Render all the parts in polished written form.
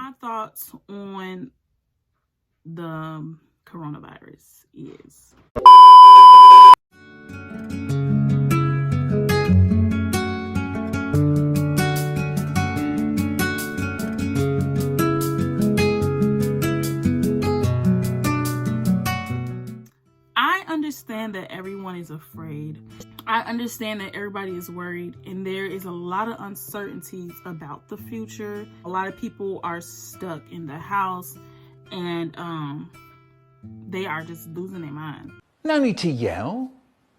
my thoughts on the coronavirus is, I understand that everyone is afraid. I understand that everybody is worried, and there is a lot of uncertainties about the future. A lot of people are stuck in the house, and they are just losing their mind. No need to yell.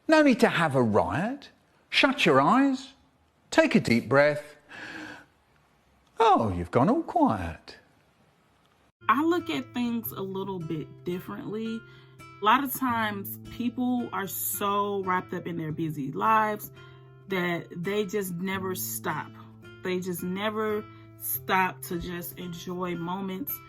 No need to have a riot. Shut your eyes. Take a deep breath. Oh, you've gone all quiet. I look at things a little bit differently. A lot of times people are so wrapped up in their busy lives that they just never stop. They just never stop to just enjoy moments,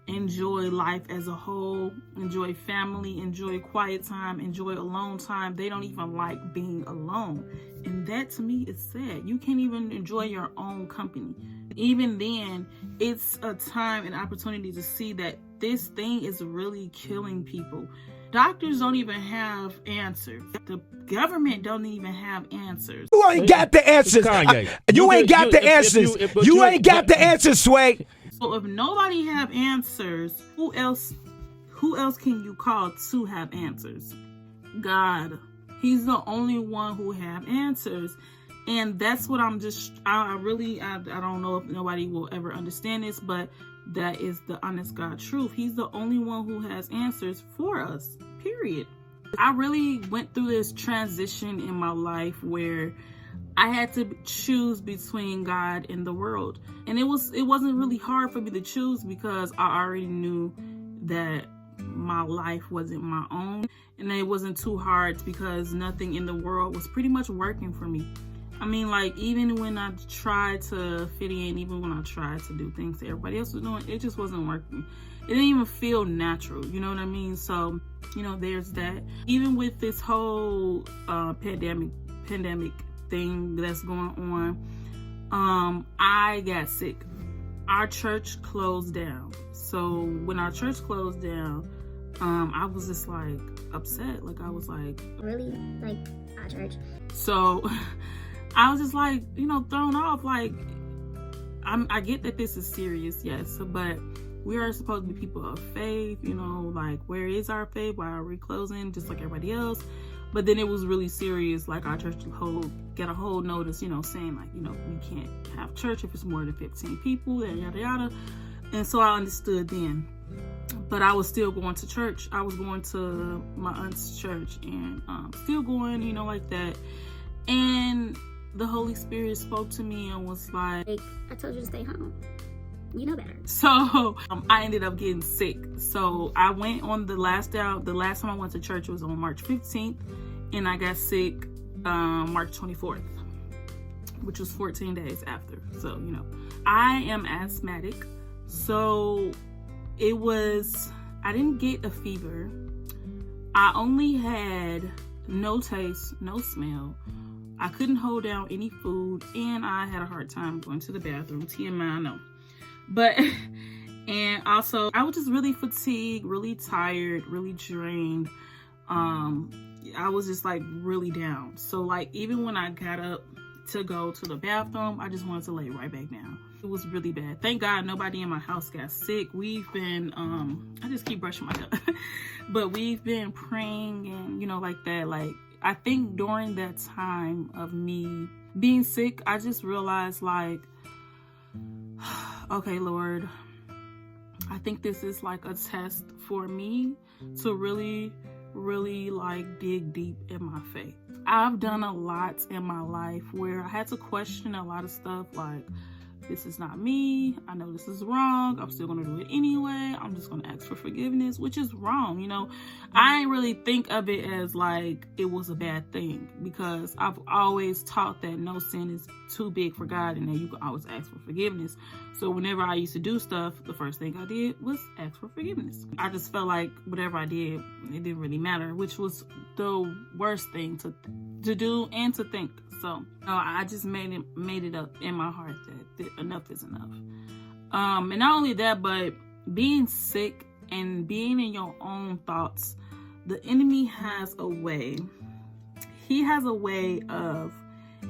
enjoy life as a whole, enjoy family, enjoy quiet time, enjoy alone time. They don't even like being alone. And that to me is sad. You can't even enjoy your own company. Even then, it's a time and opportunity to see that this thing is really killing people. Doctors don't even have answers. The government don't even have answers. You ain't got the answers. You ain't got the answers. You ain't got the answers, Sway. So if nobody have answers, who else can you call to have answers? God. He's the only one who have answers. And that's what I don't know if nobody will ever understand this, but that is the honest God truth. He's the only one who has answers for us, period. I really went through this transition in my life where I had to choose between God and the world. And it wasn't really hard for me to choose because I already knew that my life wasn't my own. And it wasn't too hard because nothing in the world was pretty much working for me. I mean, like, even when I tried to fit in, even when I tried to do things that everybody else was doing, it just wasn't working. It didn't even feel natural, you know what I mean? So, there's that. Even with this whole pandemic thing that's going on, I got sick. Our church closed down. So when our church closed down, I was just like upset. Like, I was like, really? Like, our church? So I was just like, thrown off. Like, I get that this is serious, yes, but we are supposed to be people of faith, like, where is our faith? Why are we closing just like everybody else? But then it was really serious. Like, our church got a whole notice, saying like, we can't have church if it's more than 15 people, yada, yada. And so I understood then. But I was still going to church. I was going to my aunt's church and still going, like that. And the Holy Spirit spoke to me and was like, I told you to stay home. You know better. So I ended up getting sick. So I went on the last time I went to church was on March 15th, and I got sick March 24th, which was 14 days after. So, I am asthmatic. So I didn't get a fever. I only had no taste, no smell. I couldn't hold down any food, and I had a hard time going to the bathroom. TMI, I know. But, and also, I was just really fatigued, really tired, really drained. I was just like really down. So like, even when I got up to go to the bathroom, I just wanted to lay right back down. It was really bad. Thank God nobody in my house got sick. We've been, I just keep brushing my hair. But we've been praying and, like that. Like, I think during that time of me being sick, I just realized like, okay, Lord, I think this is like a test for me to really, really like dig deep in my faith. I've done a lot in my life where I had to question a lot of stuff like, this is not me. I know this is wrong. I'm still going to do it anyway. I'm just going to ask for forgiveness, which is wrong. I ain't really think of it as like it was a bad thing because I've always taught that no sin is too big for God and that you can always ask for forgiveness. So whenever I used to do stuff, the first thing I did was ask for forgiveness. I just felt like whatever I did, it didn't really matter, which was the worst thing to do and to think. So I just made it up in my heart that enough is enough. And not only that, but being sick and being in your own thoughts, the enemy has a way. He has a way of,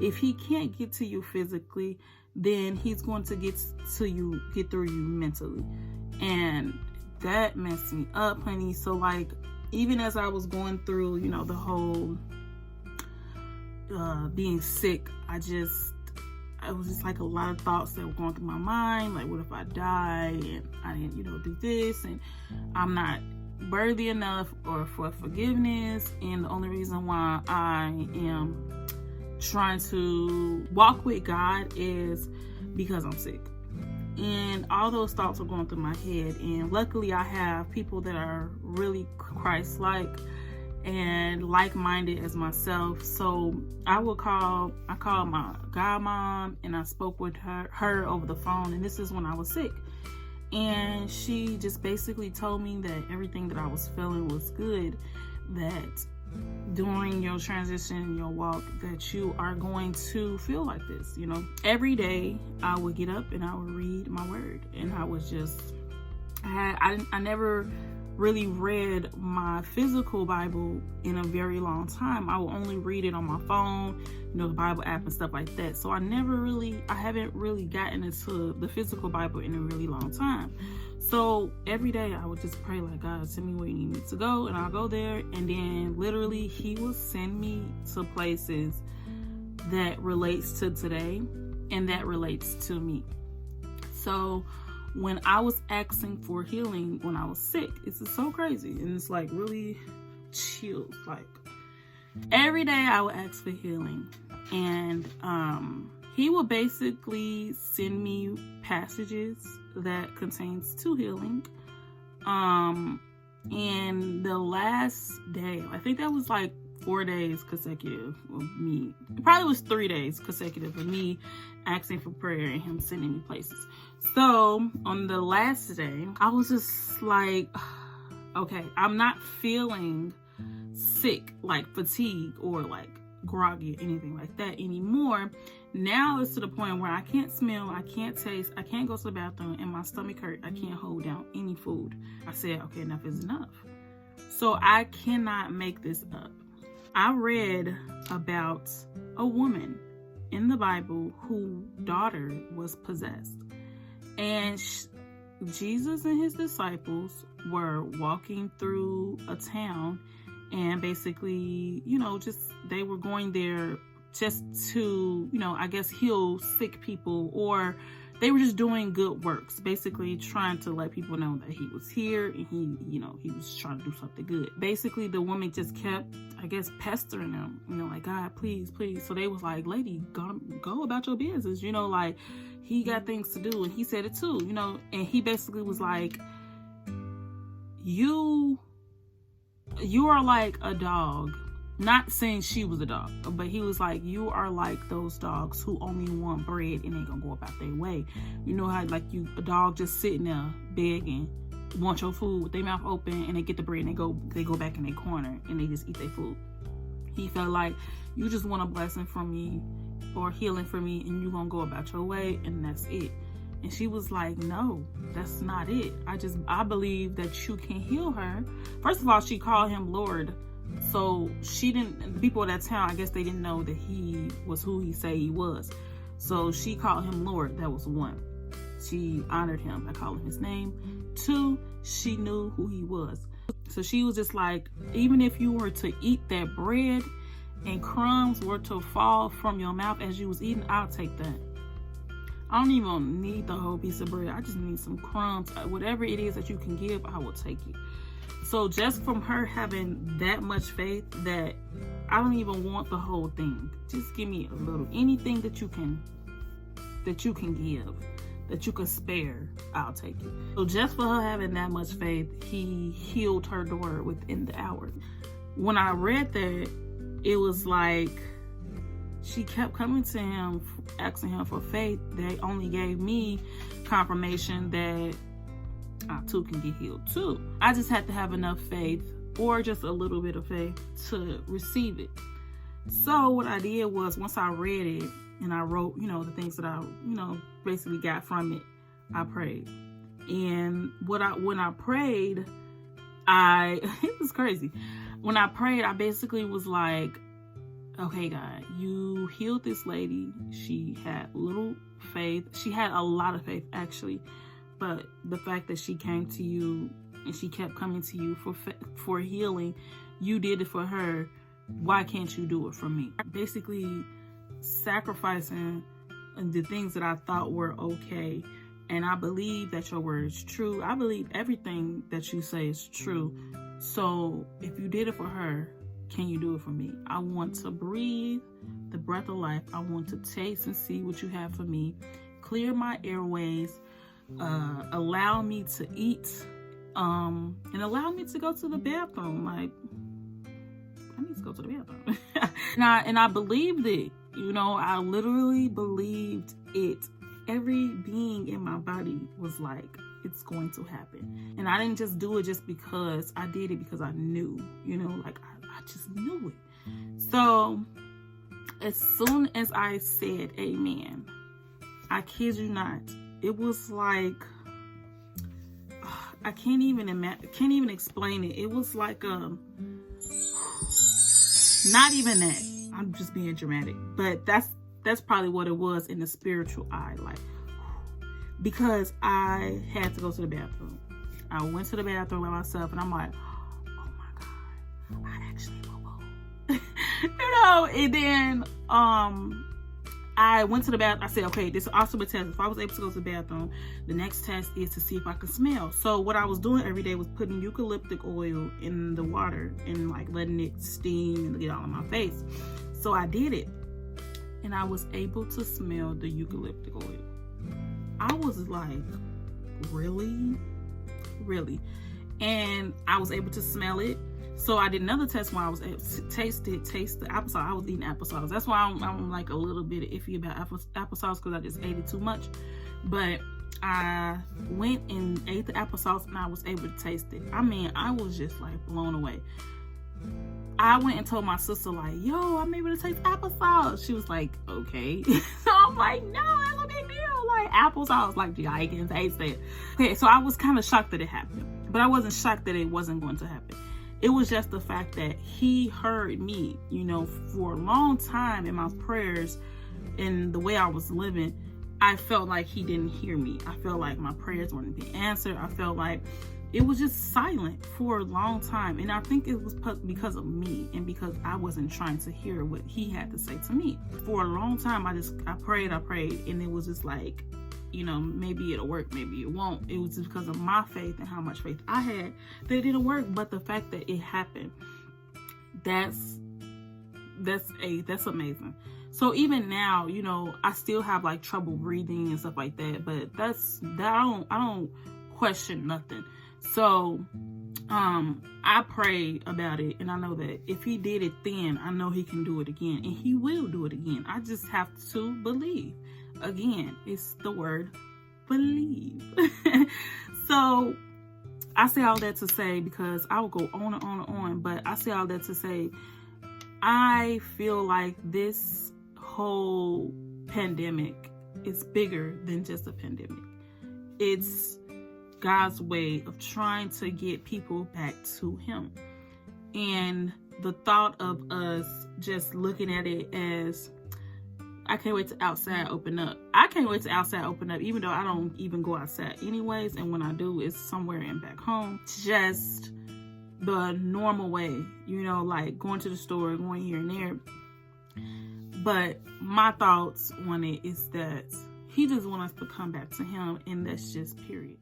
if he can't get to you physically, then he's going to get through you mentally. And that messed me up, honey. So like, even as I was going through, you know, the whole being sick, it was just like a lot of thoughts that were going through my mind. Like, what if I die and I didn't, you know, do this, and I'm not worthy enough or for forgiveness, and the only reason why I am trying to walk with God is because I'm sick. And all those thoughts are going through my head, and luckily I have people that are really Christ-like and like-minded as myself. So I called my godmom, and I spoke with her over the phone, and this is when I was sick. And she just basically told me that everything that I was feeling was good, that during your transition, your walk, that you are going to feel like this, you know. Every day I would get up and I would read my word, and I was just, I never really read my physical Bible in a very long time. I will only read it on my phone, you know, the Bible app and stuff like that. So I haven't really gotten into the physical Bible in a really long time. So every day I would just pray, like, God, send me where you need me to go, and I'll go there. And then literally he will send me to places that relates to today and that relates to me. So when I was asking for healing when I was sick, it's just so crazy, and it's like really chills. Like every day I would ask for healing, and he will basically send me passages that contains to healing. And the last day, I think that was like 4 days consecutive of me. It probably was 3 days consecutive of me asking for prayer and him sending me places. So on the last day, I was just like, okay, I'm not feeling sick, like fatigue or like groggy or anything like that anymore. Now it's to the point where I can't smell, I can't taste, I can't go to the bathroom, and my stomach hurt. I can't hold down any food. I said, okay, enough is enough. So I cannot make this up. I read about a woman in the Bible whose daughter was possessed. And Jesus and his disciples were walking through a town, and basically, you know, they were going there just to, you know, I guess heal sick people, or they were just doing good works, basically trying to let people know that he was here and he, you know, he was trying to do something good. Basically, the woman just kept, I guess, pestering them, you know, like, God, please, please. So they was like, lady, go about your business, you know, like, he got things to do. And he said it too, you know, and he basically was like, you are like a dog. Not saying she was a dog, but he was like, you are like those dogs who only want bread and ain't gonna go about their way. You know how like a dog just sitting there begging, want your food with their mouth open, and they get the bread and they go back in their corner and they just eat their food. He felt like, you just want a blessing from me or healing from me, and you gonna go about your way, and that's it. And she was like, no, that's not it. I believe that you can heal her. First of all, she called him Lord. So the people of that town, I guess they didn't know that he was who he said he was. So she called him Lord. That was one. She honored him by calling his name. 2, she knew who he was. So she was just like, even if you were to eat that bread and crumbs were to fall from your mouth as you was eating, I'll take that. I don't even need the whole piece of bread. I just need some crumbs. Whatever it is that you can give, I will take it. So just from her having that much faith, that I don't even want the whole thing. Just give me a little, anything that you can give, that you can spare, I'll take it. So just for her having that much faith, he healed her daughter within the hour. When I read that, it was like she kept coming to him, asking him for faith. They only gave me confirmation that I too can get healed too. I just had to have enough faith, or just a little bit of faith, to receive it. So what I did was, once I read it and I wrote, you know, the things that I, you know, basically got from it, I prayed. And when I prayed, it was crazy. When I prayed, I basically was like, okay, God, you healed this lady. She had little faith. She had a lot of faith, actually. But the fact that she came to you and she kept coming to you for healing, you did it for her. Why can't you do it for me? Basically sacrificing the things that I thought were okay. And I believe that your word is true. I believe everything that you say is true. So if you did it for her, can you do it for me? I want to breathe the breath of life. I want to taste and see what you have for me. Clear my airways. Allow me to eat. And allow me to go to the bathroom. Like, I need to go to the bathroom. and I believed it. You know, I literally believed it. Every being in my body was like, it's going to happen. And I didn't just do it just because. I did it because I knew, you know, like I just knew it. So as soon as I said amen, I kid you not, it was like, I can't even explain it. It was like, not even that. I'm just being dramatic, but that's probably what it was in the spiritual eye, like, because I had to go to the bathroom. I went to the bathroom by myself, and I'm like, oh my God, I actually boo-boo. You know, and then I went to the bathroom. I said, okay, this is also a test. If I was able to go to the bathroom, the next test is to see if I could smell. So what I was doing every day was putting eucalyptus oil in the water and like letting it steam and get all in my face. So I did it, and I was able to smell the eucalyptus oil. I was like, really? And I was able to smell it. So I did another test when I was able to taste the applesauce. I was eating applesauce. That's why I'm like a little bit iffy about applesauce, because I just ate it too much. But I went and ate the applesauce, and I was able to taste it. I mean, I was just like blown away. I went and told my sister, like, yo, I'm able to taste applesauce. She was like, okay. So I'm like, no, that's a big deal. Like, applesauce, like, yeah, I can taste it. Okay, so I was kind of shocked that it happened. But I wasn't shocked that it wasn't going to happen. It was just the fact that he heard me, you know, for a long time in my prayers and the way I was living. I felt like he didn't hear me. I felt like my prayers weren't being answered. I felt like it was just silent for a long time. And I think it was because of me and because I wasn't trying to hear what he had to say to me. For a long time, I prayed, and it was just like, you know, maybe it'll work, maybe it won't. It was just because of my faith and how much faith I had that it didn't work. But the fact that it happened, that's amazing. So even now, you know, I still have like trouble breathing and stuff like that, but I don't question nothing. So I prayed about it, and I know that if he did it then, I know he can do it again, and he will do it again. I just have to believe. Again, it's the word believe. So I say all that to say, because I will go on and on and on, but I say all that to say, I feel like this whole pandemic is bigger than just a pandemic. It's God's way of trying to get people back to him. And the thought of us just looking at it as, I can't wait to outside open up. I can't wait to outside open up, even though I don't even go outside anyways. And when I do, it's somewhere in back home. Just the normal way, you know, like going to the store, going here and there. But my thoughts on it is that he just wants us to come back to him, and that's just period.